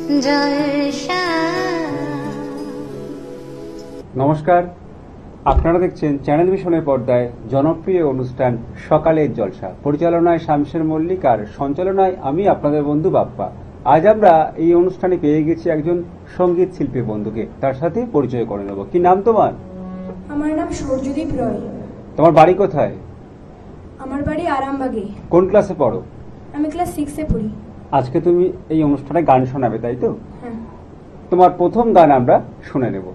জলসা। নমস্কার, আপনারা দেখছেন চ্যানেল ভিশনের পর্দায় জনপ্রিয় অনুষ্ঠান সকালের জলসা। পরিচালনায় শামশের মল্লিক আর সঞ্চালনায় আমি আপনাদের বন্ধু বাপ্পা। আজ আমরা এই অনুষ্ঠানে পেয়ে গেছি একজন সঙ্গীত শিল্পী বন্ধুকে, তার সাথে পরিচয় করে নেব। কি নাম তোমার? আমার নাম সূর্যদীপ রয়। তোমার বাড়ি কোথায়? আমার বাড়ি আরামবাগে। কোন ক্লাসে পড়ো? আমি ক্লাস 6-এ পড়ি। আজকে তুমি এই অনুষ্ঠানে গান শোনাবে, তাই তো? হ্যাঁ। তোমার প্রথম গান আমরা শুনে নেব।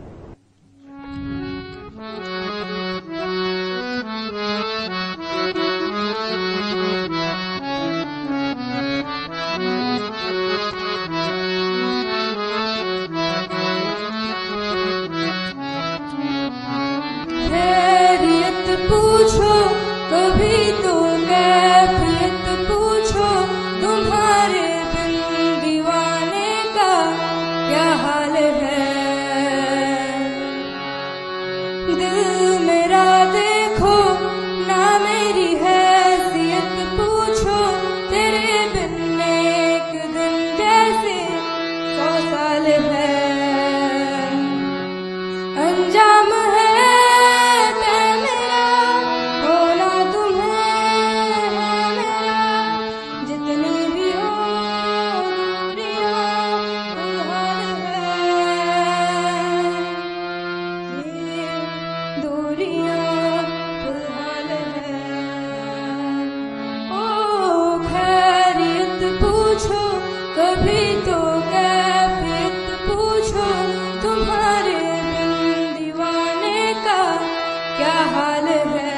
पूछो कभी तो कैफियत पूछो, तुम्हारे बिन दीवाने का क्या हाल है। दिल मेरा देखो ना मेरी हैसियत पूछो, तेरे बिन एक दिन जैसे 100 साल है। अंजाम है कभी तो कैफियत पूछो, तुम्हारे बिन दीवाने का क्या हाल है।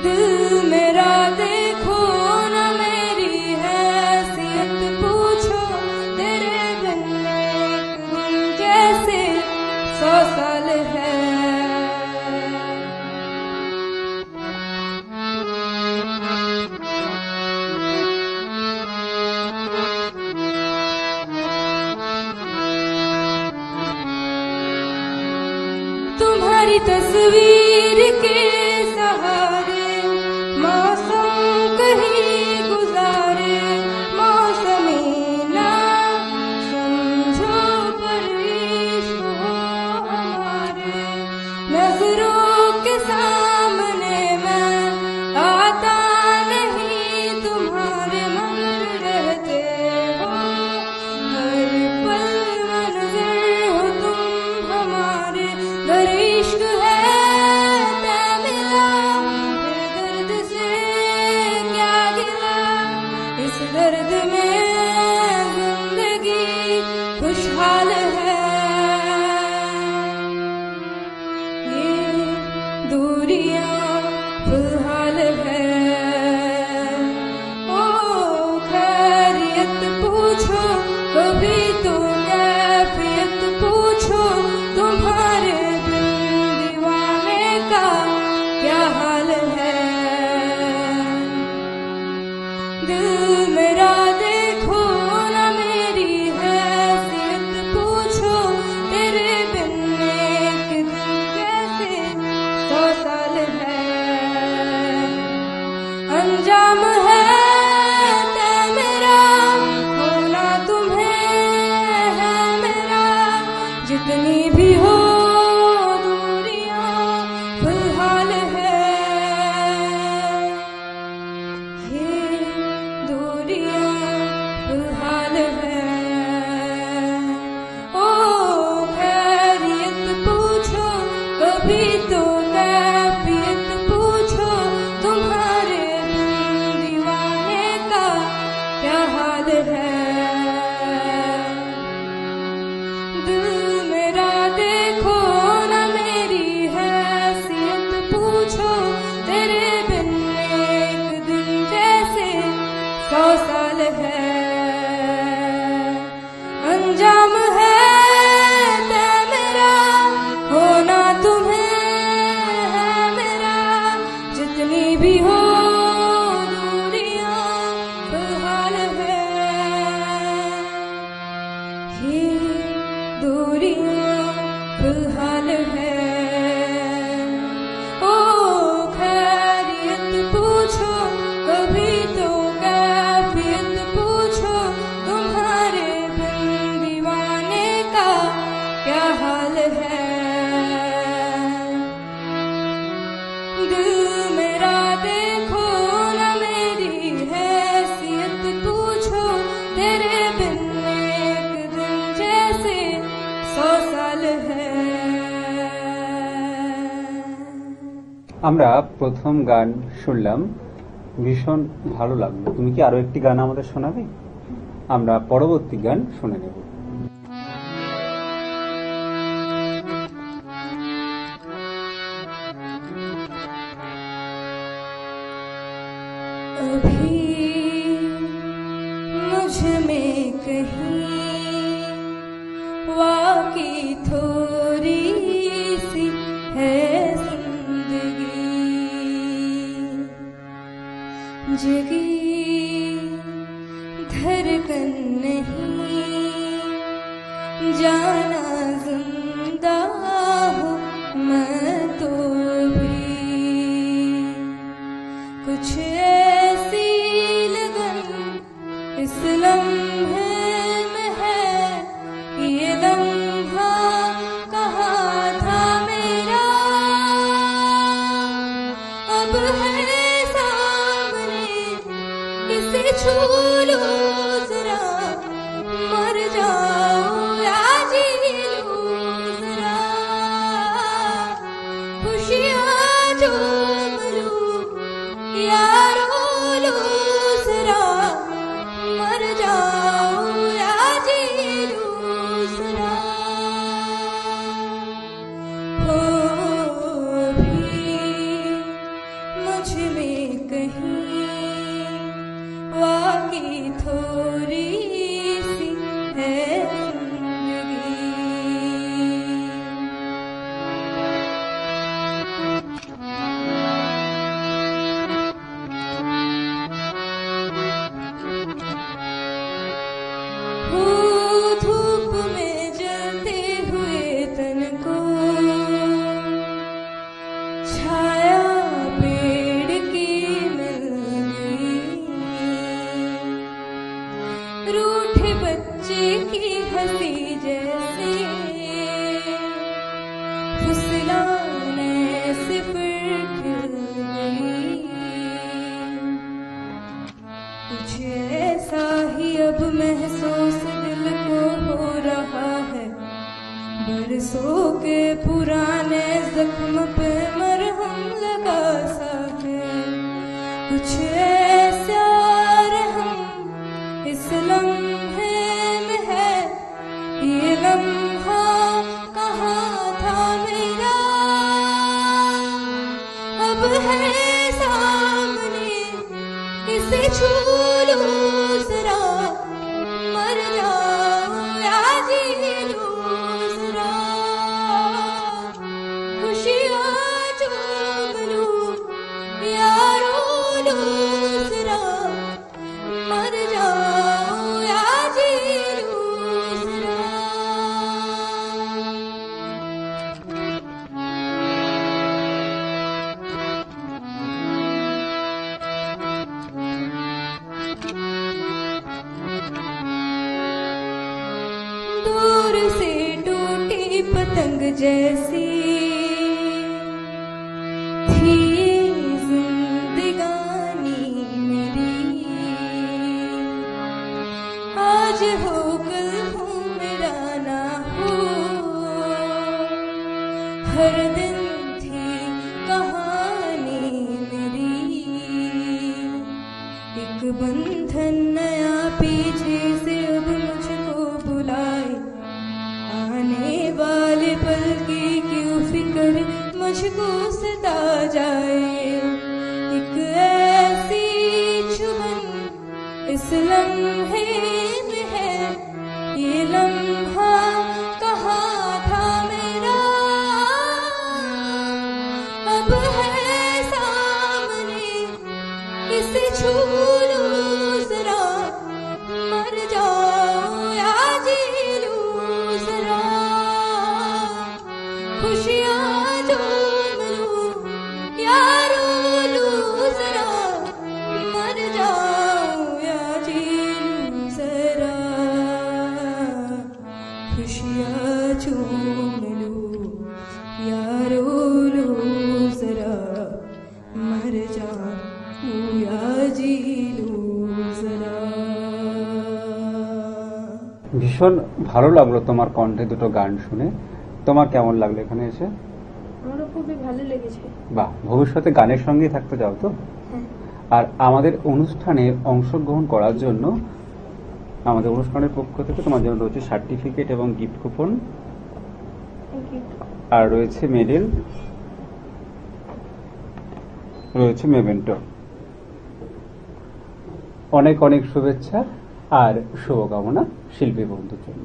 दिल मेरा देखो ना मेरी हैसियत पूछो, तेरे बिन एक दिन जैसे 100 साल है। तुम्हारी तस्वीर के सहारे मौसम कहीं गुजारे, मौसमी ना समझो परिश हो हमारे। नजरों के सामने मैं आता नहीं, तुम्हारे मन रहते हो हर पल मंजर हो तुम हमारे। इश्क है तै मिला फिर दर्द से क्या गिला, इस दर्द में जिंदगी खुशहाल है। ये दूरियां फिलहाल है। ओ खैरियत पूछो कभी तो कैफियत पूछो, तुम्हारे क्या हाल है। दिल मेरा देखो ना मेरी हैसियत पूछो, तेरे बिन एक दिन जैसे 100 साल है। अंजाम है तै मेरा होना तुम्हें है मेरा, जितनी भी हो कभी तो कैफियत पूछो, तुम्हारे बिन আমরা প্রথম গান শুনলাম, ভীষণ ভালো লাগলো। তুমি কি আরো একটি গান আমাদের শোনাবে? আমরা পরবর্তী গান শুনে নেব। अभी मुझ में कहीं वाकी थोड़ी सी है जिंदगी, जगी धड़कन नहीं, जाना जिंदा हूँ मैं तो भी, कुछ ऐसी लगन इस लम्हे में है, ये लम्हा कहाँ था मेरा, अब है सामने, इसे छू लो जरा, मर जाऊं या जी लूं जरा, खुशियाँ चूम लूं यारो लूं जरा, मर जाऊं या जी लूं जरा, हो भी मुझ में कहीं वाकी थोड़ी सी है जिंदगी। हो धूप में जलते हुए तन को छाया पेड़ की मिल गई, रूठे बच्चे की हंसी जैसे फुसलाने से फिर खिल गई, कुछ ऐसा ही अब महसूस दिल को हो रहा है, बरसों के पुराने जख्म पे मरहम लगा सा है, कुछ ऐसा रहम इस लम्हे में है, ये लम्हा कहाँ था मेरा, अब है सामने, इसे छू लो जरा, मर जाऊं या जी लूं जरा, खुशियाँ चूम लूं यारो लूं जरा, मर जाऊं या जी लूं जरा। दूर से टूटी पतंग जैसी थी जिंदगानी मेरी, आज हो कल हूँ मेरा ना हो, हर दिन थी कहानी मेरी, एक बंधन नया पीछे से अब मुझको बुलाए, आने वाले पल की क्यों फिक्र मुझको सता जाए, एक ऐसी चुभन इस लम्हे में है, ये लम्हा कहाँ था मेरा, अब है सामने, इसे छू लो जरा, मर जाऊं या जी लूं जरा, खुशियाँ चूम लूं यारो लूं जरा, मर जाऊं या जी लूं जरा, खुशियाँ चूम लूं यारो लूं जरा, मर जाऊं या जी लूं जरा। ভীষণ ভালো লাগলো তোমার কণ্ঠে দুটো গান শুনে। তোমার কেমন লাগলো এখানে এসে? আমারও খুবই ভালো লেগেছে। বাহ, ভবিষ্যতে গানের সঙ্গেই থাকতে চাও তো? হ্যাঁ। আর আমাদের অনুষ্ঠানে অংশগ্রহণ করার জন্য আমাদের অনুষ্ঠানের পক্ষ থেকে তোমার জন্য রয়েছে সার্টিফিকেট এবং গিফট কুপন, থ্যাংক ইউ। আর রয়েছে মেডেল, রয়েছে মেমেন্টো। অনেক অনেক শুভেচ্ছা আর শুভকামনা শিল্পী বন্ধুর জন্য।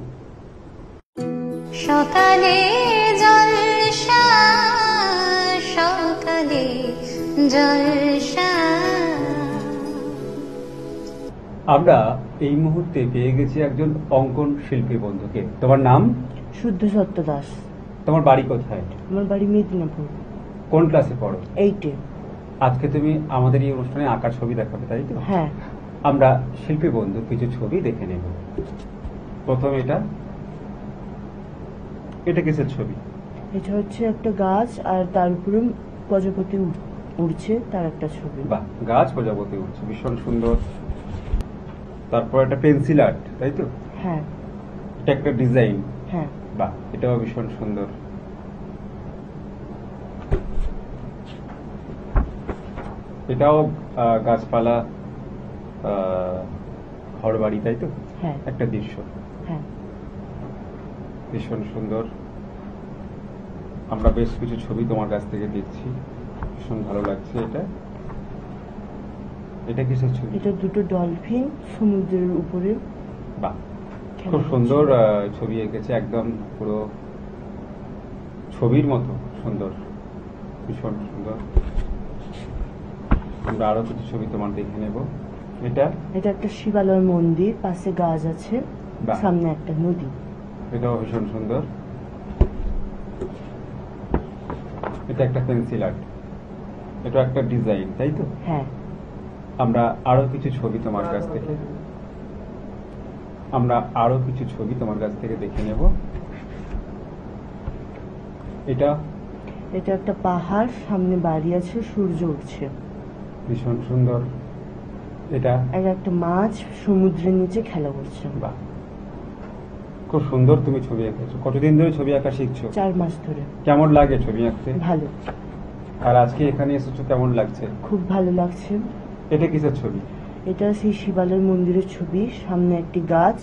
সকালে জলসা, সকালে জলসা। আমরা এই মুহূর্তে পেয়ে গেছি একজন অঙ্কন শিল্পী বন্ধুকে। তোমার নাম? শুদ্ধ সত্য দাস। তোমার বাড়ি কোথায়? আমার বাড়ি মেদিনীপুর, কোন ক্লাসে পড়ো? 8-এ। আজকে তুমি আমাদের এই অনুষ্ঠানে আঁকার ছবি দেখাবে, তাই তো? হ্যাঁ। আমরা শিল্পী বন্ধু কিছু ছবি দেখে নেব। প্রথম এটা কিসের ছবি? এটা হচ্ছে একটা গাছ আর তার উপরে প্রজাপতি উড়ছে, তার একটা ছবি। বাহ, গাছ প্রজাপতি উঠছে, ভীষণ সুন্দর। তারপর একটা পেন্সিল আর্ট, তাই তো? হ্যাঁ। এটা একটা ডিজাইন। হ্যাঁ। বাহ, এটাও ভীষণ সুন্দর। এটাও গাছপালা, ঘর বাড়ি, তাই তো? হ্যাঁ। একটা দৃশ্য, হ্যাঁ। ভীষণ সুন্দর। আমরা বেশ কিছু ছবি তোমার কাছ থেকে দেখছি, ভীষণ ভালো লাগছে। এটা কিসের ছবি? এটা দুটো ডলফিন সমুদ্রের উপরে। বাহ, খেলা খুব করছে। সুন্দর ছবি এঁকেছে, একদম পুরো ছবির মতো সুন্দর, ভীষণ সুন্দর। আমরা আরো কিছু ছবি তোমার দেখে নেব। এটা একটা শিবালয় মন্দির, পাশে গাছ আছে, বাহ। সামনে একটা নদী। এটাও ভীষণ সুন্দর। এটা একটা পেন্সিল আর্ট, এটা একটা ডিজাইন, তাই তো? হ্যাঁ। আমরা আরো কিছু ছবি তোমার কাছ থেকে দেখে নেব। এটা একটা পাহাড়, সামনে বাড়ি আছে, সূর্য উঠছে। ভীষণ সুন্দর। এটা একটা মাছ সমুদ্রের নিচে খেলা করছে। বাহ, খুব সুন্দর তুমি ছবি এঁকেছো। কতদিন ধরে ছবি আঁকা শিখছো? 4 মাস ধরে। কেমন লাগে ছবি আঁকতে? ভালো। আর আজকে এখানে এসেছো, কেমন লাগছে? খুব ভালো লাগছে। এটা কিসের ছবি? এটা সেই শিবালয় মন্দিরের ছবি, সামনে একটি গাছ,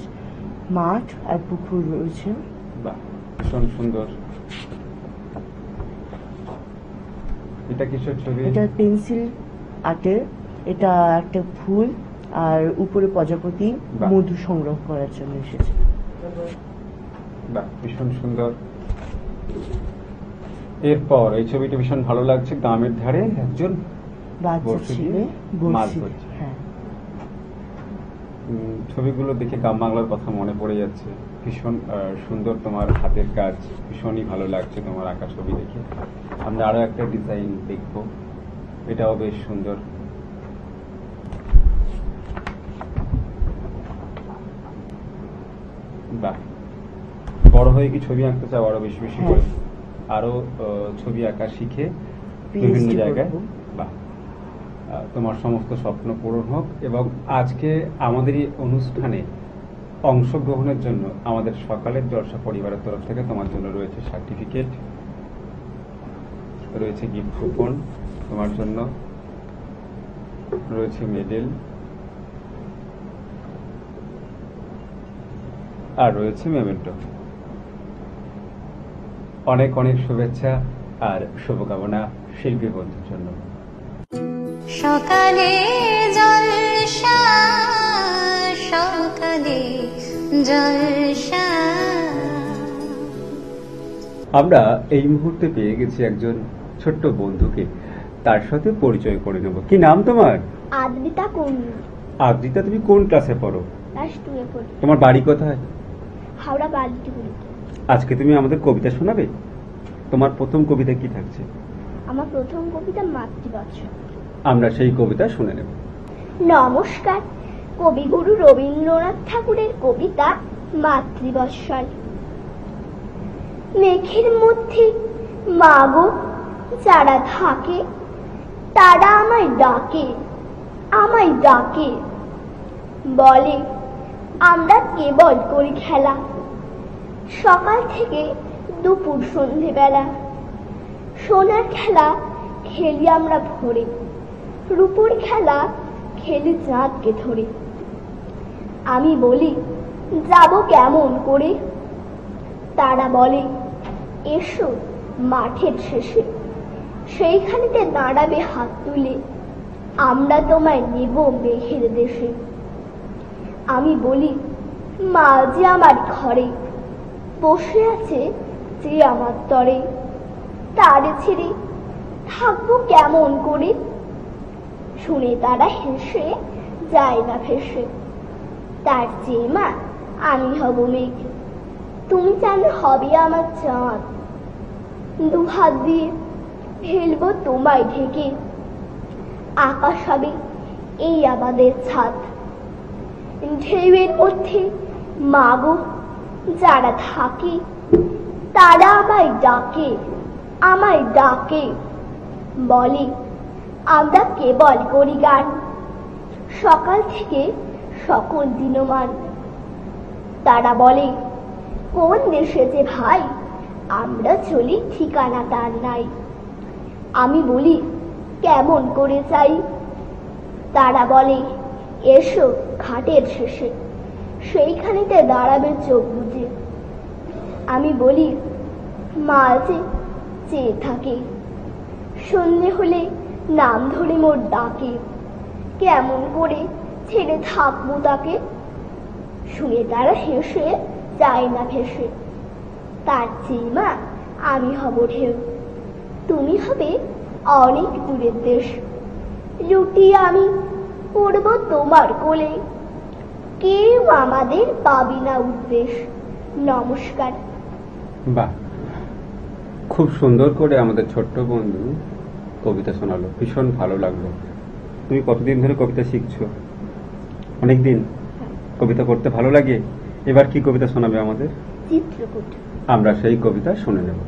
মাঠ আর পুকুর রয়েছে। বাহ, ভীষণ সুন্দর। এটা কিসের ছবি? এটা পেন্সিল আর্টের, এটা একটা ফুল আর উপরে প্রজাপতি বাহ। মধু সংগ্রহ করার জন্য এসেছে। বাহ, ভীষণ সুন্দর। এরপর এই ছবিটা ভীষণ ভালো লাগছে, গ্রামের ধারে একজন বাচ্চা বড়শি দিয়ে ছেলে মাছ বড়শি। ধরছে। হ্যাঁ। ছবিগুলো দেখে গ্রাম বাংলার কথা মনে পড়ে যাচ্ছে। ভীষণ সুন্দর তোমার হাতের কাজ, ভীষণই ভালো লাগছে তোমার আঁকা ছবি দেখে। আমরা আরো একটা ডিজাইন দেখবো, এটাও বেশ সুন্দর। বাহ, বড় হয়ে কি ছবি আঁকতে চাও আরো বেশি বেশি করে? আরো ছবি আঁকা শিখে বিভিন্ন PhD জায়গায়? করবো। বাহ, তোমার সমস্ত স্বপ্ন পূরণ হোক। এবং আজকে আমাদের এই অনুষ্ঠানে অংশগ্রহণের জন্য আমাদের সকালের জলসা পরিবারের তরফ থেকে তোমার জন্য রয়েছে সার্টিফিকেট, রয়েছে গিফট কুপন তোমার জন্য, রয়েছে মেডেল, আর রয়েছে মেমেন্টো। অনেক অনেক শুভেচ্ছা আর শুভকামনা শিল্পী বন্ধুর জন্য। সকালে জলসা, সকালে জলসা। আমরা এই মুহূর্তে পেয়ে গেছি একজন ছোট্ট বন্ধুকে, তার সাথে পরিচয় করে নেব। কি নাম তোমার? আদ্রিতা কুন্ডু, আদ্রিতা, তুমি কোন ক্লাসে পড়ো? ক্লাস 2-এ পড়ি, তোমার বাড়ি কোথায়? হাওড়া বালতিগুড়িতে। আজকে তুমি আমাদের কবিতা শোনাবে? তোমার প্রথম কবিতা কি থাকছে? আমার প্রথম কবিতা মাতৃবৎসর। আমরা সেই কবিতা শুনে নেব। নমস্কার। কবিগুরু রবীন্দ্রনাথ ঠাকুরের কবিতা মাতৃবৎসর। মেঘের মধ্যে মাগো যারা থাকে, তারা আমায় ডাকে, আমায় ডাকে, বলে আমরা কেবল করি খেলা, সকাল থেকে দুপুর সন্ধেবেলা। সোনার খেলা খেলি আমরা ভোরে, রূপোর খেলা খেলি চাঁদকে ধরে। আমি বলি যাব কেমন করে, তারা বলে এসো মাঠের শেষে, সেইখানেতে দাঁড়াবে হাত তুলে, আমরা তোমায় নেব মেঘের দেশে। আমি বলি মা যে আমার ঘরে বসে আছে যে আমার তরে, তারে ছেড়ে থাকবো কেমন করে, শুনে তারা হেসে যায় না ভেসে। তার চেয়ে মা আমি হব মেঘ, তুমি যেন হবে আমার চাঁদ, দুহাত দিয়ে ফেলবো তোমায় ঢেকে, আকাশ হবে এই আমাদের ছাদ। ঢেউয়ের মধ্যে মাগো যারা থাকে, তারা আমায় ডাকে, আমায় ডাকে, বলে আমরা কেবল করি গান, সকাল থেকে সকল দিনমান। তারা বলে কোন দেশে যে ভাই, আমরা চলি ঠিকানা তার নাই। আমি বলি কেমন করে চাই, তারা বলে এসো ঘাটের শেষে, সেইখানেতে দাঁড়াবে চোখ বুঝে। আমি বলি মা যে চেয়ে থাকে, সন্ধে হলে নাম ধরে মোর ডাকে, কেমন করে ছেড়ে থাকবো তাকে, শুনে তারা হেসে যায় না ভেসে। তার চেয়ে মা আমি হব ঢেউ, তুমি হবে অনেক দূরের দেশ, লুটিয়ে আমি পড়ব তোমার কোলে, কেউ আমাদের পাবি না উদ্দেশ। নমস্কার। বাহ, খুব সুন্দর করে আমাদের ছোট্ট বন্ধু কবিতা শোনালো, ভীষণ ভালো লাগলো। তুমি কতদিন ধরে কবিতা শিখছো? অনেকদিন। কবিতা করতে ভালো লাগে। এবার কি কবিতা শোনাবে আমাদের? চিত্রকূট। আমরা সেই কবিতা শুনে নেব।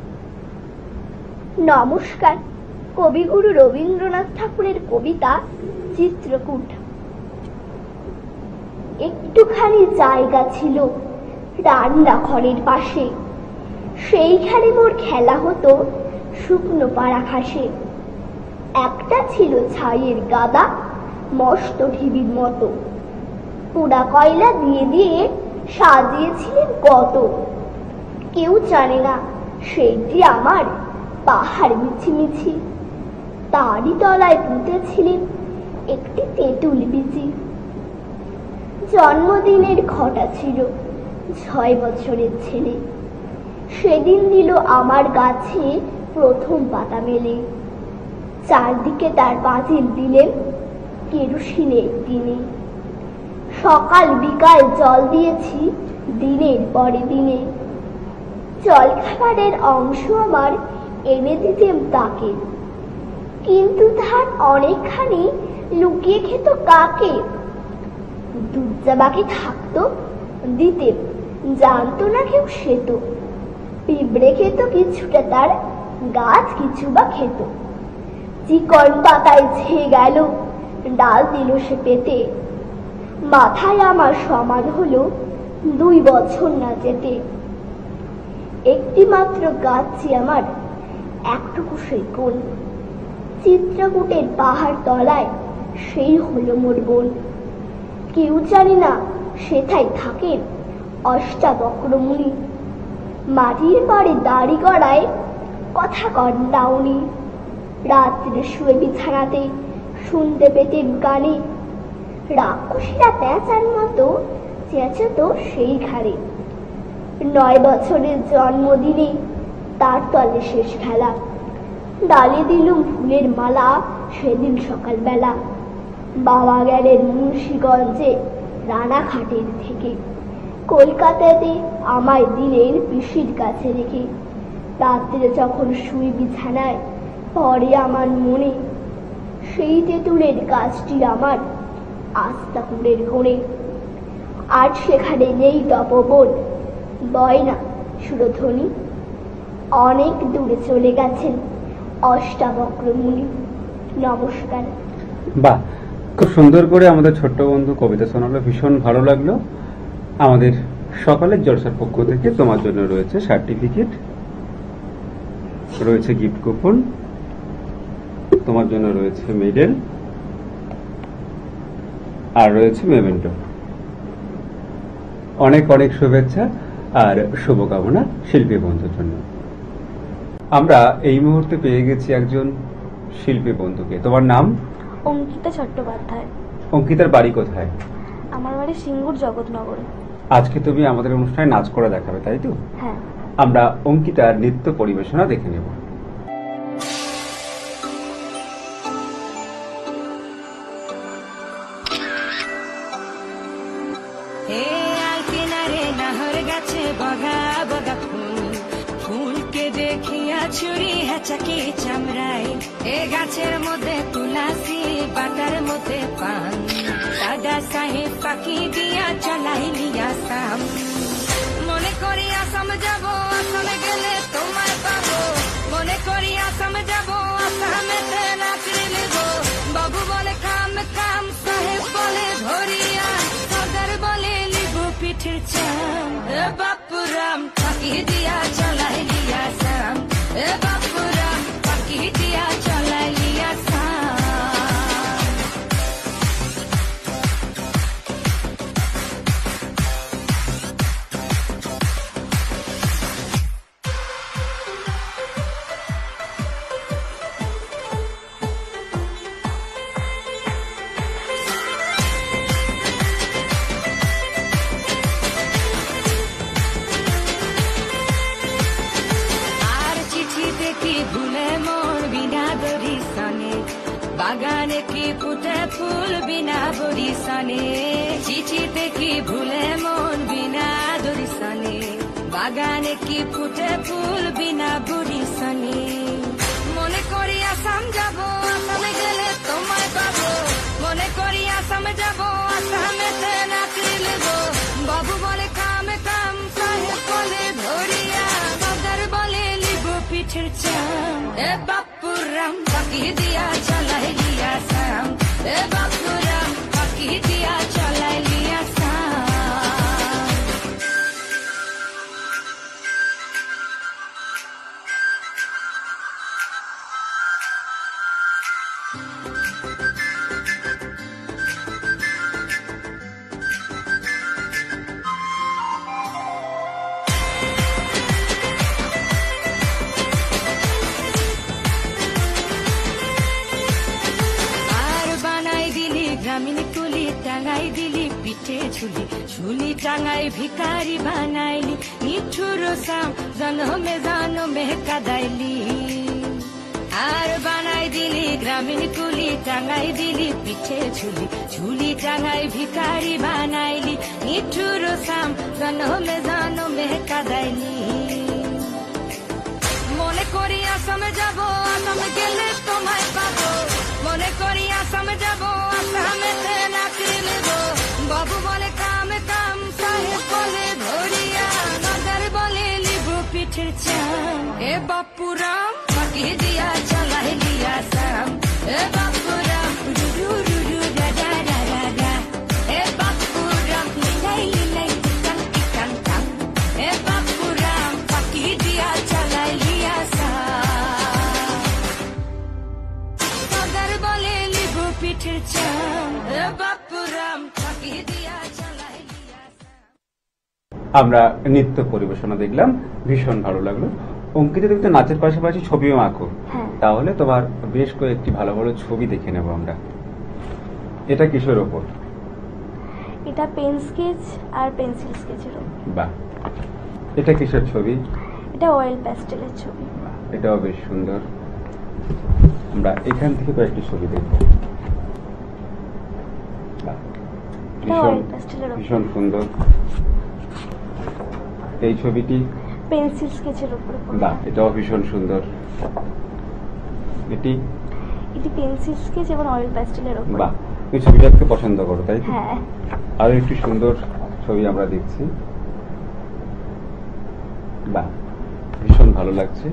নমস্কার। কবিগুরু রবীন্দ্রনাথ ঠাকুরের কবিতা চিত্রকূট। একটুখানি জায়গা ছিল রান্নাঘরের পাশে, সেইখানে মোর খেলা হতো শুকনো পাড়া ঘাসে। একটা ছিল ছাইয়ের গাদা মস্ত ঢিবির মতো, পোড়া কয়লা দিয়ে দিয়ে সাজিয়েছিলেন কত। কেউ জানে না সেইটি আমার পাহাড় মিছিমিছি, তারই তলায় পুঁতেছিলেন একটি তেঁতুল বিচি। জন্মদিনের ঘটা ছিল 6 বছরের ছেলে, সেদিন দিল আমার গাছে প্রথম পাতা মেলে। চারদিকে তার পাঁচিল দিলেন কেরোসিনের দিনে, সকাল বিকাল জল দিয়েছি দিনের পরে দিনে। জলখাবারের অংশ আমার এনে দিতেম তাকে, কিন্তু তার অনেকখানি লুকিয়ে খেত কাকে। দুধ যা বাকি থাকতো দিতেম, জানতো না কেউ সে তো। পিঁপড়ে খেত কিছুটা, তার গাছ কিছু বা খেত। চিকন পাতায় ছেয়ে গেল ডাল দিল সে পেতে, মাথায় আমার সমান হলো 2 বছর না যেতে। একটি মাত্র গাছটি আমার একটুকু সেই কোণ, চিত্রকূটের পাহাড় তলায় সেই হলো মোর বোন। কেউ জানে না সেথায় থাকেন অষ্টাবক্র মুনি, মাটির পরে দাড়ি গড়ায় কথা কন উনি। রাত্রে শুয়ে বিছানাতে শুনতে পেতেন গানে, রাক্ষসীরা পেঁচার মতো চেঁচত সেই ঘাড়ে। 9 বছরের জন্মদিনে তার তলে শেষ খেলা, ডালে দিলুম ফুলের মালা সেদিন সকালবেলা। বাবা গেলেন মুন্সিগঞ্জে রানাঘাটের থেকে, কলকাতাতে আমায় দিলেন পিসির কাছে রেখে। রাত্রে যখন শুই বিছানায় পরে আমার মনে, সেই তেঁতুলের গাছটি আমার আস্তাকুড়ের কোণে। আর সেখানে নেই তপবন, বয় না সুরধ্বনি, অনেক দূরে চলে গেছেন অষ্টাবক্র মুনি। নমস্কার। বাহ, খুব সুন্দর করে আমাদের ছোট্ট বন্ধু কবিতা শোনালো, ভীষণ ভালো লাগলো। আমাদের সকালের জলসার পক্ষ থেকে তোমার জন্য রয়েছে সার্টিফিকেট। রয়েছে গিফট কুপন, তোমার জন্য রয়েছে মেডেল, আর রয়েছে মেমেন্টো। অনেক অনেক শুভেচ্ছা আর শুভকামনা শিল্পী বন্ধুর জন্য। আমরা এই মুহূর্তে পেয়ে গেছি একজন শিল্পী বন্ধুকে। তোমার নাম? অঙ্কিতা চট্টোপাধ্যায়। অঙ্কিতার বাড়ি কোথায়? আমার বাড়ি সিঙ্গুর জগৎনগরে। আজকে তুমি আমাদের অনুষ্ঠানে নাচ করে দেখাবে, তাই তো? হ্যাঁ। আমরা অঙ্কিতার নৃত্য পরিবেশনা দেখে নেব। নাহর গাছে বগা বগা ফুল, ফুলকে দেখিয়া চুরি হেঁচাকি চামড়াই। এ গাছের মধ্যে তুলাসি, বাটার মধ্যে পান, দাদা সাহেব পাখি দিয়া চলাইলি আসাম। মনে করি আসাম যাব, আসামে গেলে তোমায় পাবো। মনে করি আসাম যাব, আসামেতে নাচড়ে নেব। বাবু বলে কাম কাম, সাহেব বলে ধরিয়া, সর্দার বলে লিবু পিঠের চাম। বাপুরাম পাখি দিয়া চলাইলি আসাম, বাপুরাম পাখি দিয়া চলাইলি আসাম। বাগানে কি ফুটে ফুল বিনা বরিশানে, চিঠিতে কি ভুলে মন বিনা দরিশানে। বাগানে কি ফুটে ফুল বিনা বরিশানে। মনে করি আসাম যাব, আসামে গেলে তোমায় পাবো। মনে করি আসামে যাব, আসামেতে নাচড়ে নেব। বাবু বলে কাম কাম, সাহেব বলে ধরিয়া, বাজার বলে লিবু পিঠের চাম। বাপুরাম পাখি দিয়া চলাইলি আসাম, বাপুরাম পাখি দিয়া চলাইলি আসাম। গ্রামীণ কুলি টাঙাই দিলি পিঠে ঝুলি, ঝুলি টাঙাই ভিকারি বানাইলি। নিঠুর সাম জনমে জনমে কাদাইলি। আর বানাই দিলি গ্রামীণ কুলি টাঙাই দিলি পিঠে ঝুলি, ঝুলি টাঙাই ভিকারি বানাইলি। নিঠুর সাম জনমে জনমে কাদাইলি। মনে করি আসামে যাব, আসামে গেলে তোমায় পাবো। মনে করি আসামে যাব, আসামেতে নাচড়ে নেব। বাবু বলে কাম কাম, সাহেব বলে ধরিয়া, বাজার বলে লিবু পিঠের চাম। বাপুরাম পাখি দিয়া চলাইলি আসাম, বাপুরাম রুরু রুরু রাজা রাজা রাজা। বাপুরাম লিলাই লিলাই টিকান টিকান টান। বাপুরাম পাখি দিয়া চলাইলি আসাম, সর্দার বলে লিবু পিঠের চাম। বাপুরাম পাখি দিয়া চলাইলি আসাম। আমরা নৃত্য পরিবেশনা দেখলাম, ভীষণ ভালো লাগলো। অঙ্কিতা, তুমি তো নাচের পাশাপাশি ছবিও আঁকো। হ্যাঁ। তাহলে তোমার বেশ কয়েকটি ভালো ভালো ছবি দেখে নেব আমরা। এটা কিসের ওপর? এটা পেন স্কেচ আর পেন্সিল স্কেচের ওপর। বাহ। এটা কিসের ছবি? এটা অয়েল প্যাস্টেলের ছবি। এটাও বেশ সুন্দর। আমরা এখান থেকে কয়েকটি ছবি দেখব। বাহ, এটা ভীষণ অয়েল প্যাস্টেলের ওপর। ভীষণ সুন্দর। এই ছবিটি পেন্সিল স্কেচের ওপর। বাহ, এটাও ভীষণ সুন্দর। এটি পেন্সিল স্কেচ এবং অয়েল প্যাস্টেলের ওপর। বাহ, তুমি ছবিটাকে পছন্দ করো, তাই তো? হ্যাঁ। আরো একটি সুন্দর ছবি আমরা দেখছি। বাহ, ভীষণ ভালো লাগছে।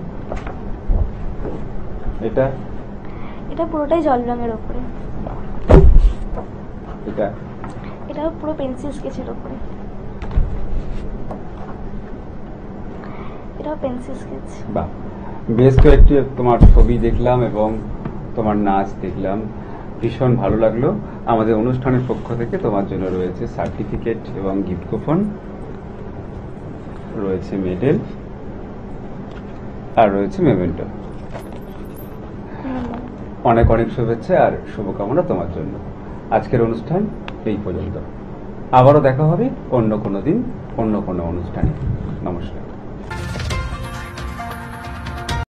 এটা পুরোটাই জল রঙের ওপরে। বাহ, এটাও পুরো পেন্সিল স্কেচের ওপরে। এটাও পেন্সিল স্কেচ। বাহ, বেশ কয়েকটি তোমার ছবি দেখলাম এবং তোমার নাচ দেখলাম, ভীষণ ভালো লাগলো। আমাদের অনুষ্ঠানের পক্ষ থেকে তোমার জন্য রয়েছে সার্টিফিকেট এবং গিফট কুপন, রয়েছে মেডেল, আর রয়েছে মেমেন্টো। অনেক অনেক শুভেচ্ছা আর শুভকামনা তোমার জন্য। আজকের অনুষ্ঠান এই পর্যন্ত, আবারও দেখা হবে অন্য কোনো দিন অন্য কোনো অনুষ্ঠানে। নমস্কার।